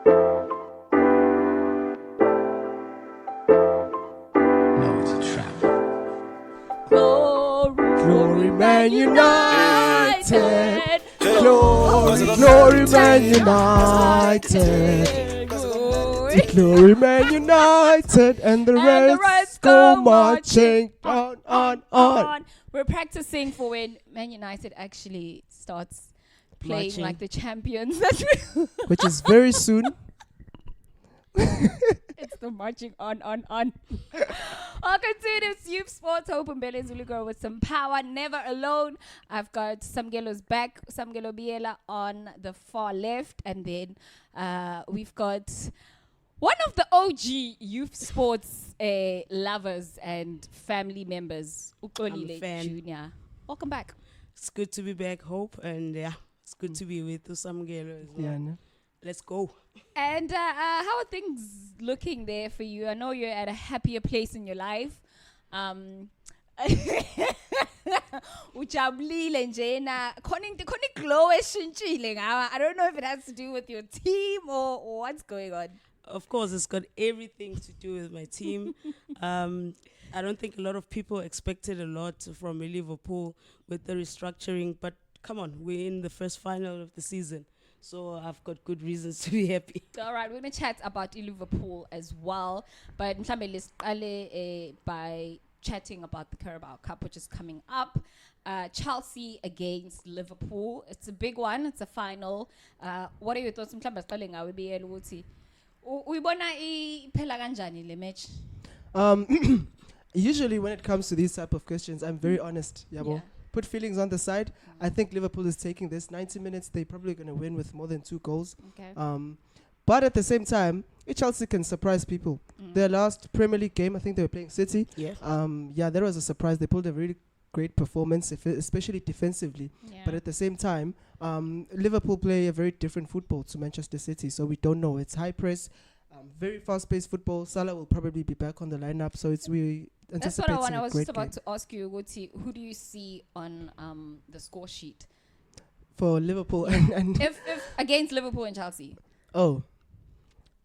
No, it's a trap. Glory Man United. Glory Man United. Glory Man United. And the rest go marching on. We're practicing for when Man United actually starts playing Marching. like the champions. Which is very soon. It's the marching on. Welcome to this Youff Sports. Hope Mbele Zulu girl with some power. Never alone. I've got Samgelo's back. Samgelo Biela on the far left. And then we've got one of the OG Youff Sports lovers and family members, Xolile Jr. Welcome back. It's good to be back, Hope, and yeah, it's good to be with Samgelo as well. Yeah, no? Let's go. And how are things looking there for you? I know you're at a happier place in your life. Ujabulile nje na khona glow eshintshile ngawa. I don't know if it has to do with your team or what's going on. Of course, it's got everything to do with my team. I don't think a lot of people expected a lot from Liverpool with the restructuring, but come on, we're in the first final of the season. So I've got good reasons to be happy. All right, we're going to chat about Liverpool as well. But mhlambe let's start by chatting about the Carabao Cup, which is coming up. Chelsea against Liverpool. It's a big one. It's a final. What are your thoughts? Mhlambe siqale ngawe BL ukuthi uyibona iphela kanjani le match? Usually when it comes to these type of questions, I'm very honest. Yabo. Yeah. Put feelings on the side. I think Liverpool is taking this 90 minutes. They're probably going to win with more than 2 goals. Okay. But at the same time, Chelsea can surprise people. Their last Premier League game, I think they were playing City. Yeah. Yeah, that was a surprise. They pulled a really great performance, especially defensively. Yeah. But at the same time, Liverpool play a very different football to Manchester City. So we don't know. It's high press, very fast-paced football. Salah will probably be back on the lineup. So it's really... That's what I want. I was just about to ask you, Guti, who do you see on the score sheet for Liverpool and if against Liverpool and Chelsea? Oh,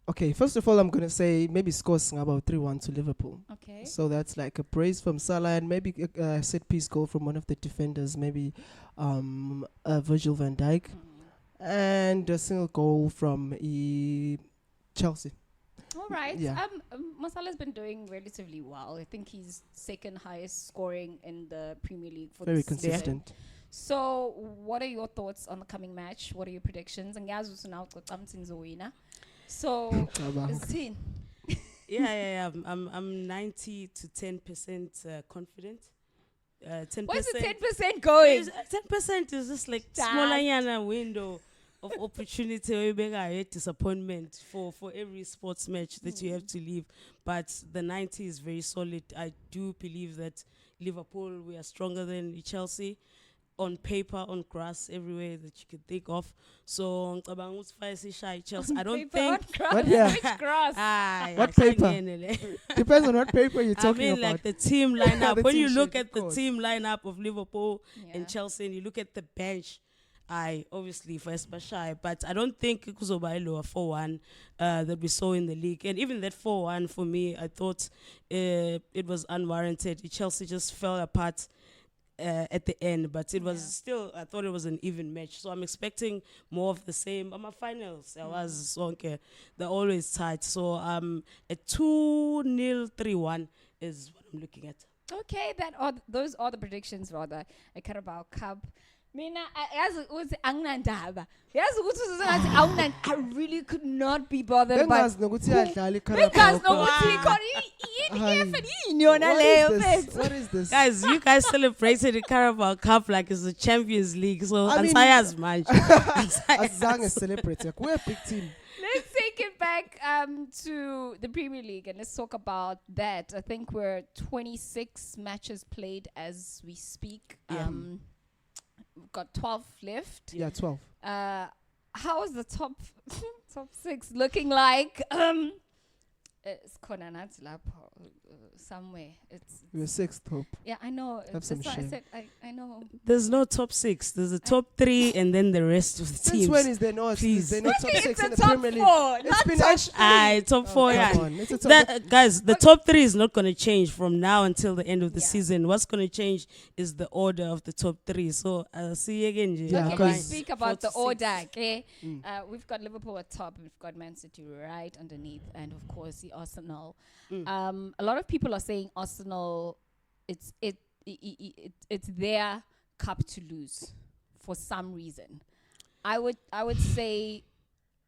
okay. First of all, I'm gonna say maybe scores about 3-1 to Liverpool. Okay. So that's like a brace from Salah and maybe a set piece goal from one of the defenders, maybe Virgil van Dijk, and a single goal from Chelsea. All right. Yeah. Masala's been doing relatively well. I think he's second highest scoring in the Premier League for Very this consistent. season. So, what are your thoughts on the coming match? What are your predictions? And guys, now so, Yeah. I'm 90 to 10% confident. 10%. Where's the 10% going? 10% is just like smaller window of opportunity or disappointment for every sports match that you have to leave. But the 90 is very solid. I do believe that Liverpool, we are stronger than Chelsea on paper, on grass, everywhere that you could think of. So Chelsea. I don't think What, yeah. Which grass? What paper? Depends on what paper you're talking about. Like the team lineup. The When team you look sheet, at of the course. team lineup of Liverpool Yeah. and Chelsea, and you look at the bench, obviously for Espashai, but I don't think it was a 4-1 that we saw in the league. And even that 4-1 for me, I thought it was unwarranted. Chelsea just fell apart at the end, but it was still, I thought it was an even match. So I'm expecting more of the same. My finals, they're always tight. So a 2-0, 3-1 is what I'm looking at. Okay, those are the predictions rather. A Carabao Cup. Mina, I really could not be bothered by. What is this? Guys, you guys celebrated the Carabao Cup like it's the Champions League. So I mean- Ansaya's match. Azang is celebrating. We're a big team. Let's take it back to the Premier League and let's talk about that. I think we're 26 matches played as we speak. Yeah. We've got 12 left. Yeah, 12. How is the top 6 looking like? It's somewhere. It's You're sixth, Hope. yeah, I know. Have some That's why I shame. said I know. There's no top 6. There's a top 3 and then the rest of the Since teams. when is there no? Please. They're not top It's six a in the top Premier League. four, It's not been top actually. Aye, top 4, yeah. Come on. It's a top. That, guys, the top 3 is not going to change from now until the end of the Yeah. season. What's going to change is the order of the top 3. So I'll see you again. Jay. Yeah, Okay, because- let's speak about the 4 to 6. order. Okay, Mm. we've got Liverpool at top, we've got Man City right underneath, and of course the Arsenal. Mm. A lot of people are saying Arsenal, it's their cup to lose for some reason. I would say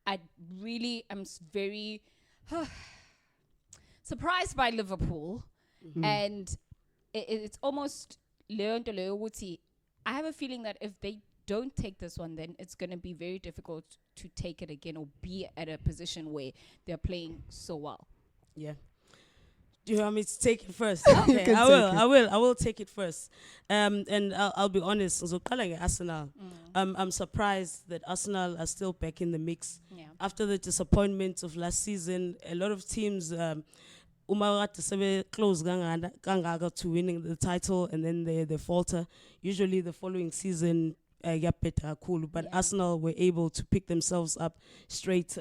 I really am very surprised by Liverpool, and it's almost learned I have a feeling that if they don't take this one, then it's going to be very difficult to take it again or be at a position where they're playing so well. Yeah. Do you want me to take it first? You Okay, can I take will take it first. And I'll be honest. So, Arsenal. I'm surprised that Arsenal are still back in the mix Yeah. after the disappointment of last season. A lot of teams. Close to winning the title and then they falter. Usually the following season cool, but Yeah. Arsenal were able to pick themselves up straight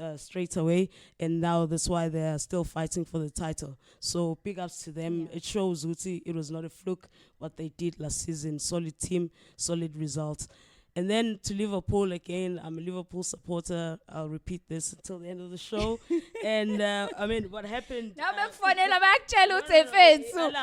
away, and now that's why they are still fighting for the title. So big ups to them. Yeah. It shows it was not a fluke what they did last season. Solid team, solid results. And then to Liverpool again, I'm a Liverpool supporter. I'll repeat this until the end of the show. And I mean, what happened? Now bekufanele bakutshela ukuthi mfethu.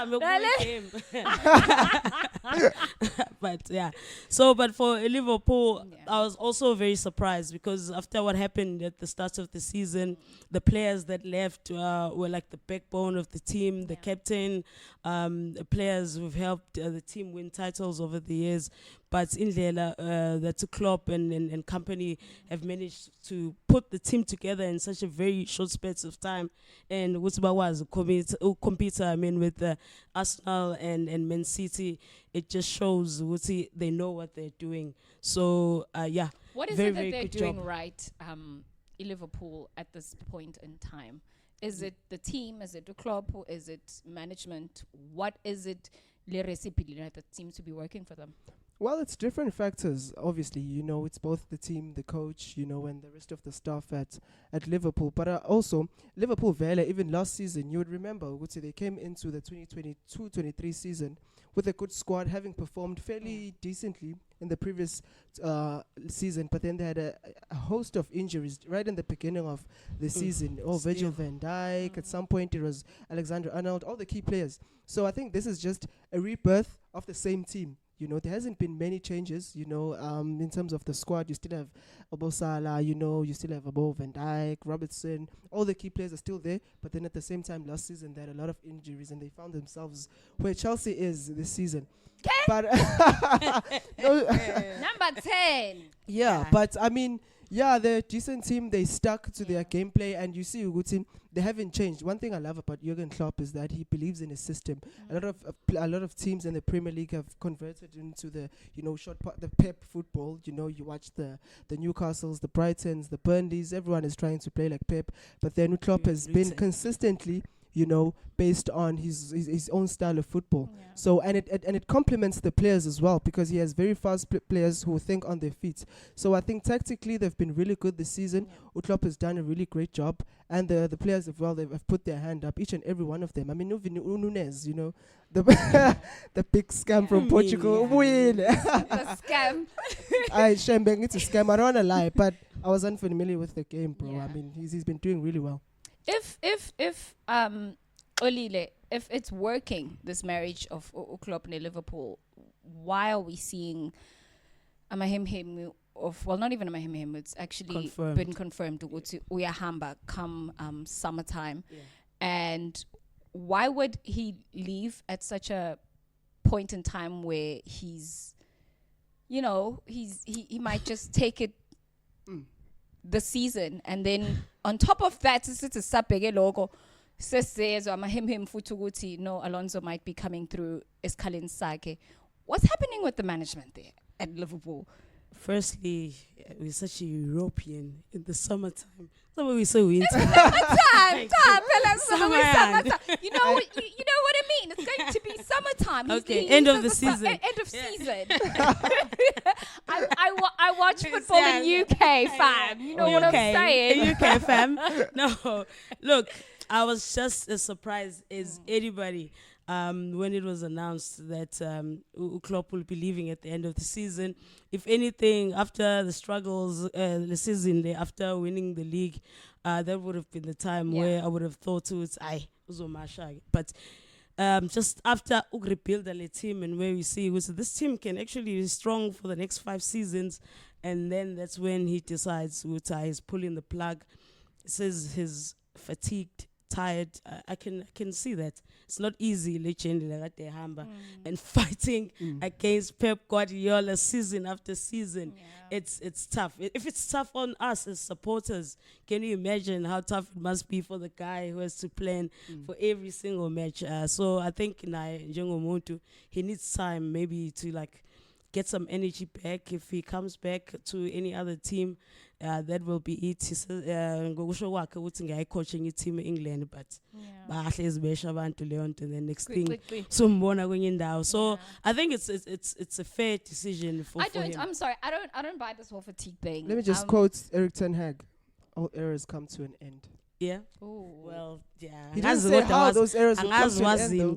But yeah, so but for Liverpool, Yeah. I was also very surprised because after what happened at the start of the season, the players that left were like the backbone of the team, the Yeah. captain, the players who've helped the team win titles over the years. But Indlela, that Klopp and company have managed to put the team together in such a very short space of time. And Wutsiba was compete, I mean, with Arsenal and Man City. It just shows they know what they're doing. So, yeah. What is very, it that very they're good doing job. right in Liverpool at this point in time? Is it the team? Is it the club? Or is it management? What is it that seems to be working for them? Well, it's different factors. Obviously, it's both the team, the coach, and the rest of the staff at Liverpool. But also, Liverpool, even last season, you would remember, they came into the 2022-23 season with a good squad, having performed fairly decently in the previous season. But then they had a host of injuries right in the beginning of the season. Virgil van Dijk. At some point, it was Alexander-Arnold, all the key players. So I think this is just a rebirth of the same team. There hasn't been many changes, in terms of the squad. You still have Abo Salah, you still have Abo Van Dijk, Robertson. All the key players are still there. But then at the same time, last season, they had a lot of injuries and they found themselves where Chelsea is this season. But Number 10. yeah, but I mean, they're a decent team. They stuck to their gameplay, and you see, they haven't changed. One thing I love about Jurgen Klopp is that he believes in a system. A lot of teams in the Premier League have converted into the the Pep football. You watch the Newcastles, the Brightons, the Burnleys. Everyone is trying to play like Pep, but then Klopp has been consistently, based on his own style of football. Yeah. So and it complements the players as well, because he has very fast players who think on their feet. So I think tactically they've been really good this season. Klopp has done a really great job, and the players as well, they've put their hand up, each and every one of them. I mean, Nunes, the the big scam from Portugal. The scam. It's a scam. I don't want to lie, but I was unfamiliar with the game, bro. Yeah. I mean, he's been doing really well. If Xolile, if it's working, this marriage of Klopp and Liverpool, why are we seeing amahemhem of, well, not even amahemhem, it's actually been confirmed ukuthi uyahamba come summertime. Yeah. And why would he leave at such a point in time where he's he might just take it the season, and then on top of that, it's a sabheke logo sesezwe amahemhem futhi ukuthi no, Alonso might be coming through esikhaleni sakhe. What's happening with the management there at Liverpool? Firstly, we're such a European in the summertime. Somewhere we say winter. Time, fellas, Summer. summertime. You know what I mean? It's going to be summertime. Okay, He end of says the it's su- season. End of season. I watch football in UK, fam. You know what I'm saying? UK fam. No, look, I was just as surprised as anybody when it was announced that Klopp will be leaving at the end of the season. If anything, after the struggles the season, after winning the league, that would have been the time where I would have thought it's Uzomasha. But just after rebuild the team and where we see this team can actually be strong for the next 5 seasons, and then that's when he decides he's pulling the plug. He says he's fatigued, tired. I can see that it's not easy, and fighting against Pep Guardiola season after season. It's tough. If it's tough on us as supporters, can you imagine how tough it must be for the guy who has to plan for every single match? So I think he needs time maybe to get some energy back. If he comes back to any other team, that will be it. He says, coaching a team in England, but and then next thing, so I think it's a fair decision for him. I'm sorry. I don't buy this whole fatigue thing. Let me just quote Eric Ten Hag. All errors come to an end. Yeah. Ooh. Well, yeah. He didn't say how those errors will come to an end, though.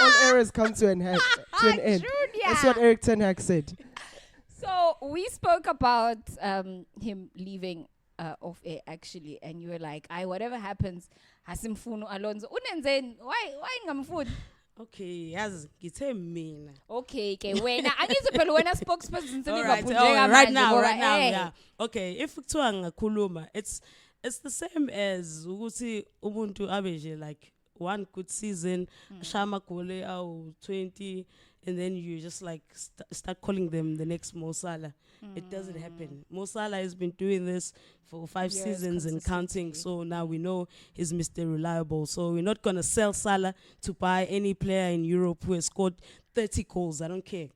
All errors come to an end. That's what Eric Ten Hag said. So we spoke about him leaving off air actually, and you were like, whatever happens, hasimfunu Alonso. Unenzeni, why ngamfuni? Okay, yes, ngithe mina. Okay, wena angize phela wena spokesperson right now, yeah. Okay, if kuthiwa ngakhuluma, it's the same as ukuthi umuntu abeje like one good season, shama gole 20, and then you just start calling them the next Mo Salah. It doesn't happen. Mo Salah has been doing this for 5 seasons and counting, so now we know he's Mr. Reliable. So we're not going to sell Salah to buy any player in Europe who has scored 30 goals. I don't care.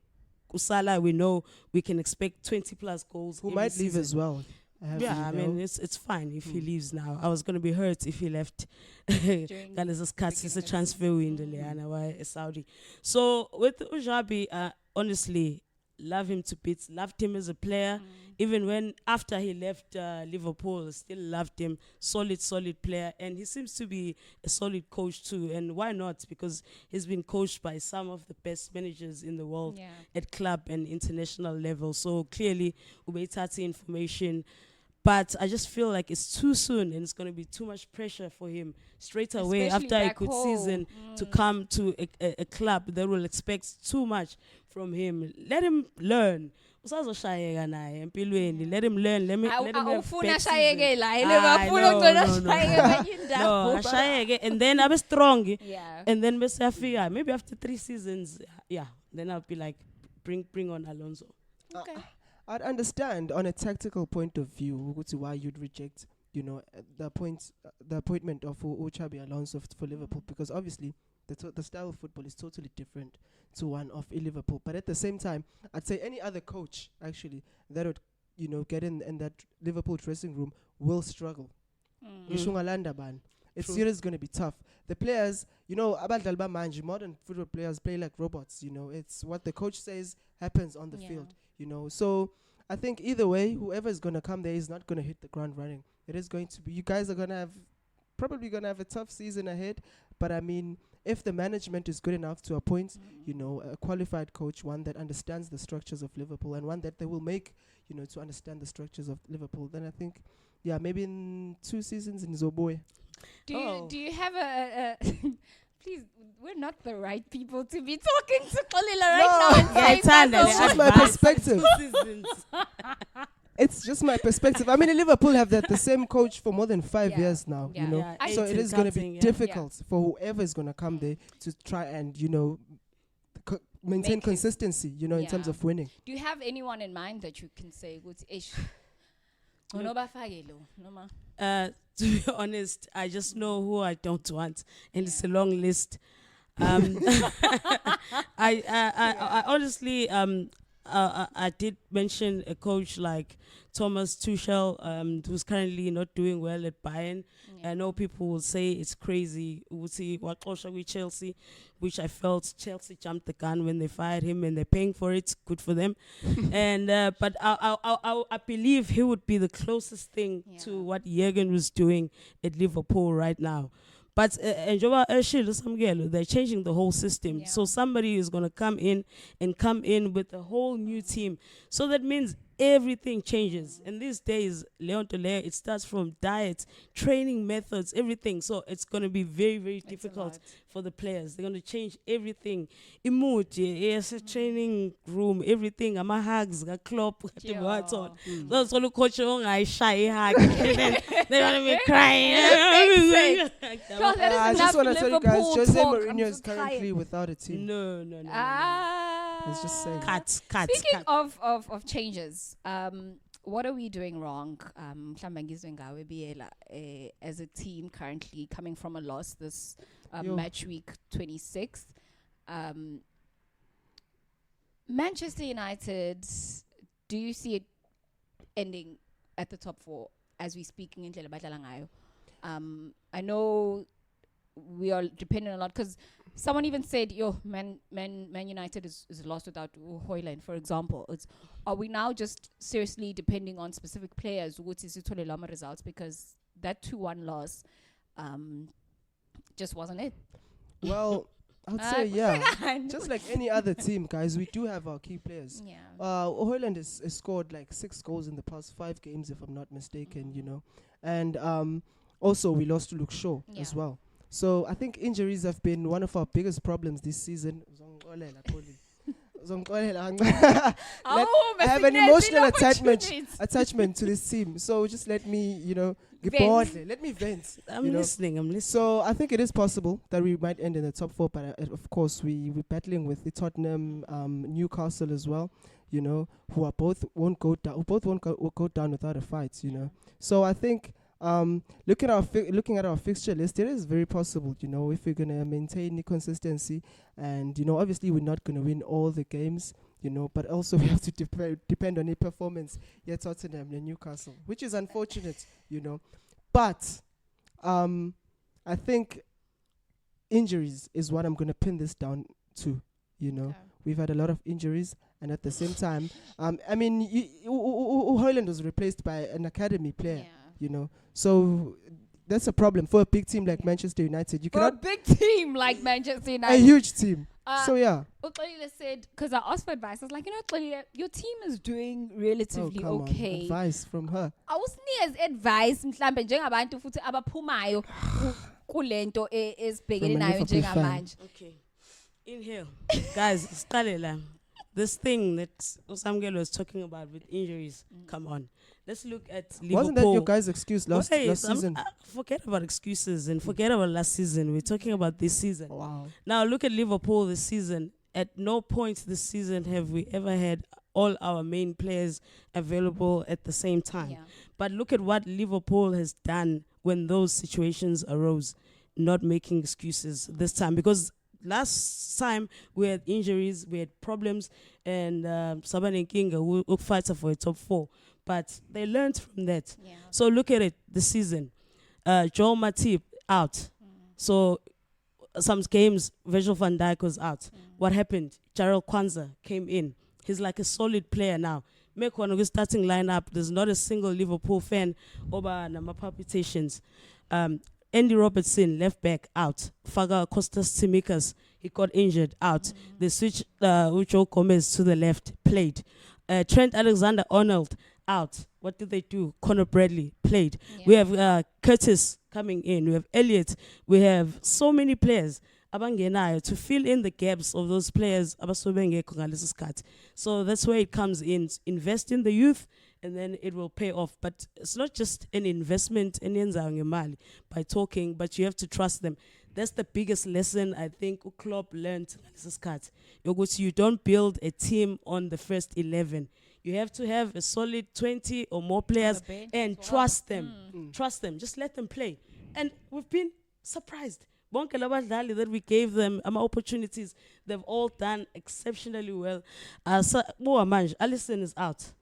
Salah, we know we can expect 20 plus goals. Who might leave as well. I mean, it's fine if he leaves now. I was going to be hurt if he left. It's a transfer window, Saudi. So with Ujabi, honestly, love him to bits. Loved him as a player. Even when after he left Liverpool, still loved him. Solid player. And he seems to be a solid coach too. And why not? Because he's been coached by some of the best managers in the world at club and international level. So clearly, Ubeitati information. But I just feel like it's too soon and it's going to be too much pressure for him straight away, especially after a good season, to come to a club that will expect too much from him. Let him learn. Let him learn. Let him have best season. And then I'll be strong. And then maybe after 3 seasons, then I'll be like, bring on Alonso. Okay. I'd understand on a tactical point of view why you'd reject, the appointment of Xabi Alonso for Liverpool, because obviously the style of football is totally different to one of Liverpool. But at the same time, I'd say any other coach actually that would, get in that Liverpool dressing room will struggle. It's seriously going to be tough. The players, modern football players play like robots. It's what the coach says happens on the field. So I think either way, whoever is going to come there is not going to hit the ground running. It is going to be, you guys are probably going to have a tough season ahead. But I mean, if the management is good enough to appoint, a qualified coach, one that understands the structures of Liverpool and one that they will make, to understand the structures of Liverpool, then I think, maybe in 2 seasons in Zoboe. Do you have a please, we're not the right people to be talking to Xolile right now. It's just my perspective. It's just my perspective. I mean, Liverpool have the same coach for more than 5 years now, so it is going to be difficult for whoever is going to come there to try and, maintain consistency, in terms of winning. Do you have anyone in mind that you can say, to be honest, I just know who I don't want, and it's a long list. I honestly, I did mention a coach like Thomas Tuchel, who's currently not doing well at Bayern. I know people will say it's crazy. We'll see what with Chelsea, which I felt Chelsea jumped the gun when they fired him, and they're paying for it. Good for them. And but I believe he would be the closest thing to what Jurgen was doing at Liverpool right now. But they're changing the whole system. So somebody is going to come in with a whole new team. So that means everything changes. And these days, Leon to Leon, it starts from diet, training methods, everything. So it's going to be very, very difficult for the players. They're going to change everything. Emoji, yes, training room, everything. I'm a hugs, a club, so it's going to coach you, I shy hug. They're going to be crying. I just want to tell you guys, Jose Mourinho is currently without a team. No. Let's just say. Speaking of changes, what are we doing wrong? As a team currently coming from a loss this match week 26. Manchester United, do you see it ending at the top 4 as we speaking in I know we are dependent a lot because someone even said, Man United is lost without Højlund, for example. Are we now just seriously depending on specific players which is results because that 2-1 loss just wasn't it? Well, I'd say just like any other team, guys, we do have our key players. Højlund has scored like 6 goals in the past 5 games, if I'm not mistaken, and also we lost to Luke Shaw as well. So I think injuries have been one of our biggest problems this season. I have an emotional attachment to this team. So just let me, let me vent. I'm listening. So I think it is possible that we might end in the top 4, but of course we're battling with the Tottenham, Newcastle as well, who are both won't go down. Both won't go down without a fight. So I think. Looking at our fixture list, it is very possible, if we're gonna maintain the consistency, and obviously we're not gonna win all the games, but also we have to depend on a performance. Tottenham and Newcastle, which is unfortunate, But I think injuries is what I'm gonna pin this down to. We've had a lot of injuries, and at the same time, Højlund was replaced by an academy player. So that's a problem for a big team like Manchester United. You cannot a big team like Manchester United, a huge team. So Xolile said, because I asked for advice, I was like, Xolile, your team is doing relatively okay. Advice from her. I was near advice mhlambe njengabantu futhi abaphumayo kulento esibhekene nayo njengamanje. Okay. Inhale. Guys, Stalela. This thing that Osamgelo was talking about with injuries, come on. Let's look at Liverpool. Wasn't that your guys' excuse last season? Forget about excuses and forget about last season. We're talking about this season. Wow. Now look at Liverpool this season. At no point this season have we ever had all our main players available at the same time. But look at what Liverpool has done when those situations arose. Not making excuses this time, because last time we had injuries, we had problems, and Saban and Kinga will fight for a top 4. But they learned from that. So look at it this season. Joel Matip out. So some games, Virgil van Dijk was out. What happened? Jarrell Kwanzaa came in. He's like a solid player now. Make one of his starting lineup. There's not a single Liverpool fan over number palpitations. Andy Robertson, left back, out. Faga Costas Tsimikas, he got injured, out. They switched Ucho Gomez to the left, played. Trent Alexander-Arnold, out. What did they do? Conor Bradley, played. We have Curtis coming in. We have Elliott. We have so many players to fill in the gaps of those players. So that's where it comes in. Invest in the youth, and then it will pay off. But it's not just an investment by talking, but you have to trust them. That's the biggest lesson I think Klopp learned. You don't build a team on the first 11. You have to have a solid 20 or more players and trust them. Trust them. Just let them play. And we've been surprised bonke labadlali that we gave them opportunities, they've all done exceptionally well. Allison is out.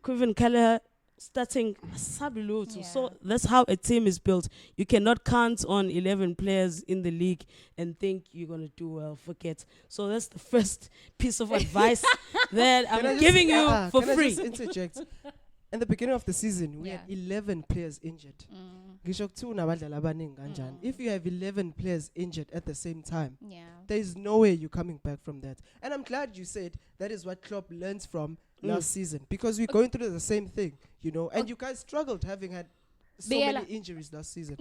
Kevin Keller starting Sabilutu. Yeah. So that's how a team is built. You cannot count on 11 players in the league and think you're going to do well. Forget. So that's the first piece of advice that I'm giving you for can free. I just interject? In the beginning of the season, we had 11 players injured. Ngisho kuthiwa unabadlali abaningi kanjani. If you have 11 players injured at the same time, there is no way you're coming back from that. And I'm glad you said that is what Klopp learns from last season, because we're going through the same thing, you know, and you guys struggled having had so many injuries last season.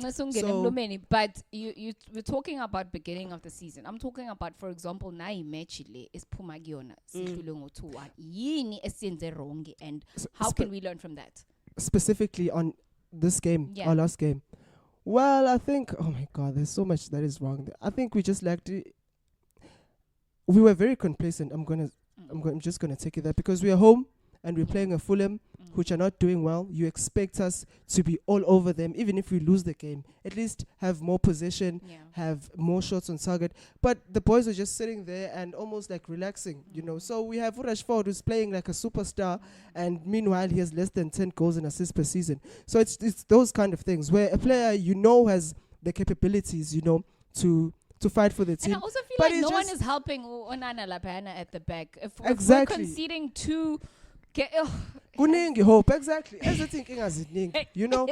But you we're talking about beginning of the season. I'm talking about, for example, nayi match le isiphuma kuyona sidlule ngo-2-1. Yini esiyenze wrong, and how can we learn from that? Specifically on this game, our last game. Well, I think, oh my God, there's so much that is wrong. I think we just lacked it. We were very complacent. I'm just gonna take it there, because we are home and we're playing a Fulham, which are not doing well. You expect us to be all over them, even if we lose the game. At least have more possession, have more shots on target. But the boys are just sitting there and almost like relaxing, you know. So we have Rashford, who's playing like a superstar, and meanwhile he has less than 10 goals and assists per season. So it's those kind of things where a player, you know, has the capabilities, you know, to fight for the team. And I also feel like no one is helping Onana Lapana at the back. If we're conceding two... Kuningi hope, exactly. Everything you know.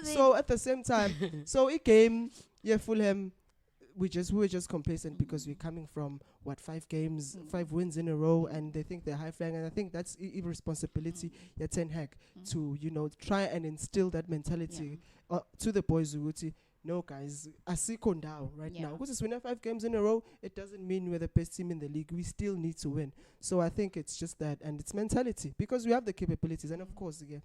So at the same time, so it came, Fulham, we were just complacent because we're coming from 5 games, 5 wins in a row, and they think they're high flying, and I think that's irresponsibility. Ten Hag to, you know, try and instill that mentality to the boys. No, guys, asiko now right now. Because we win 5 games in a row, it doesn't mean we're the best team in the league. We still need to win. So I think it's just that, and it's mentality, because we have the capabilities. And of course, again,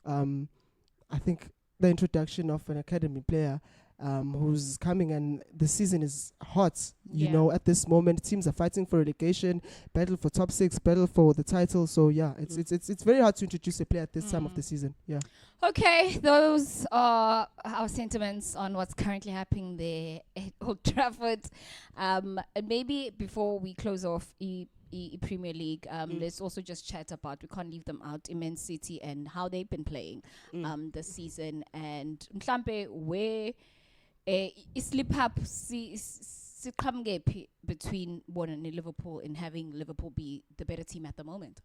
I think the introduction of an academy player who's coming, and the season is hot, you know, at this moment. Teams are fighting for relegation, battle for top 6, battle for the title. So it's very hard to introduce a player at this time of the season. Okay, those are our sentiments on what's currently happening there at Old Trafford. Maybe before we close off Premier League, let's also just chat about, we can't leave them out, Man City and how they've been playing this season, and mhlambe where slip up between one and Liverpool in having Liverpool be the better team at the moment.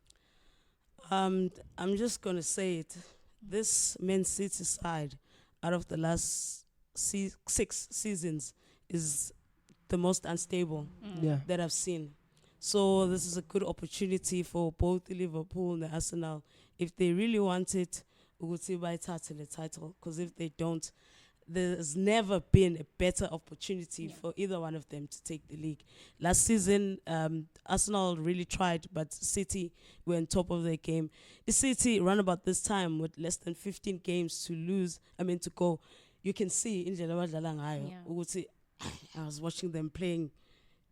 I'm just gonna say it. This Man City side, out of the last 6 seasons, is the most unstable that I've seen. So this is a good opportunity for both Liverpool and Arsenal, if they really want it, by the title. Because if they don't, there's never been a better opportunity for either one of them to take the league. Last season, Arsenal really tried, but City were on top of their game. The City run about this time with less than 15 games to go. You can see in I was watching them playing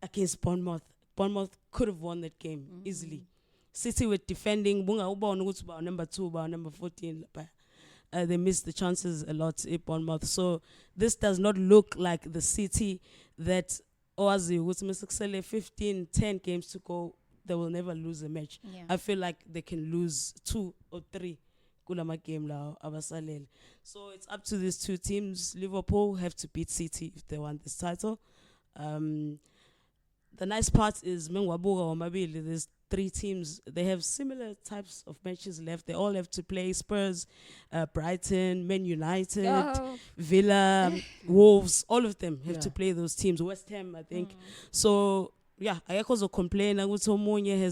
against Bournemouth. Bournemouth could have won that game easily. City were defending. Number 2, number 14. They missed the chances a lot in Bournemouth. So this does not look like the City that Oazi would 15, 10 games to go. They will never lose a match. I feel like they can lose 2 or 3 game now. So it's up to these 2 teams. Liverpool have to beat City if they want this title. The nice part is there's 3 teams. They have similar types of matches left. They all have to play Spurs, Brighton, Man United, Villa, Wolves. All of them have to play those teams. West Ham, I think. So I also complain. Has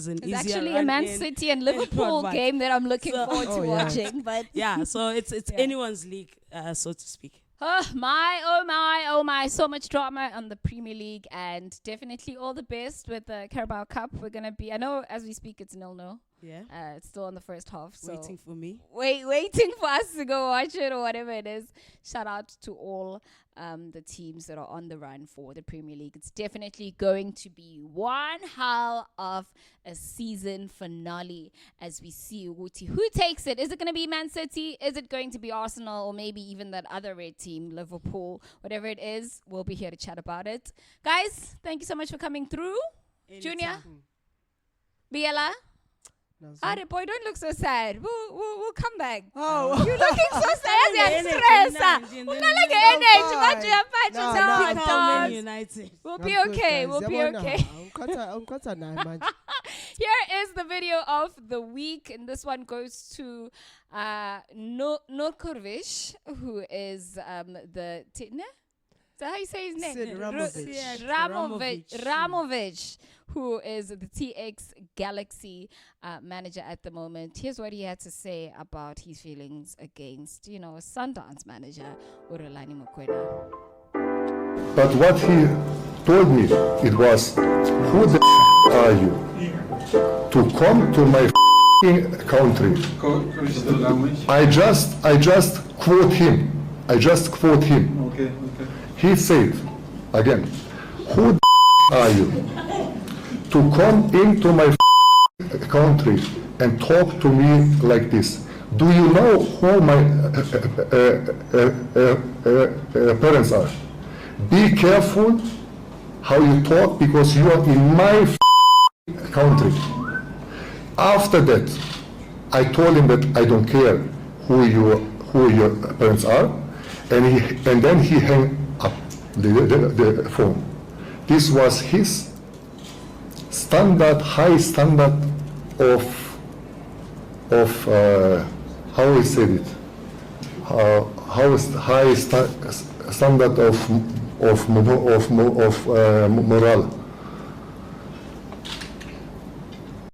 an it's easier actually a Man City and Liverpool game that I'm looking forward to watching. But so it's anyone's league, so to speak. Oh my, so much drama on the Premier League, and definitely all the best with the Carabao Cup. We're going to be, I know as we speak it's 0-0. Yeah. It's still in the first half. So Waiting for me. waiting for us to go watch it or whatever it is. Shout out to all the teams that are on the run for the Premier League. It's definitely going to be one hell of a season finale as we see who takes it. Is it going to be Man City? Is it going to be Arsenal? Or maybe even that other red team, Liverpool? Whatever it is, we'll be here to chat about it. Guys, thank you so much for coming through. Junior, Biela. Are boy, don't look so sad. We'll come back. Oh, You're looking so sad. You're stressed. We'll be okay. We'll be okay. Here is the video of the week, and this one goes to Norkovic, who is the is that how you say his name? Sid Ramovic, who is the TX Galaxy manager at the moment. Here's what he had to say about his feelings against, Sundance manager Urelani Mokwena. But what he told me, it was, who the are you to come to my country? I just quote him. Okay. He said, again, who the are you to come into my country and talk to me like this? Do you know who my parents are? Be careful how you talk because you are in my country. After that, I told him that I don't care who your parents are, and then he hung up the phone. This was his high standard of how he said it. How is high standard of morale.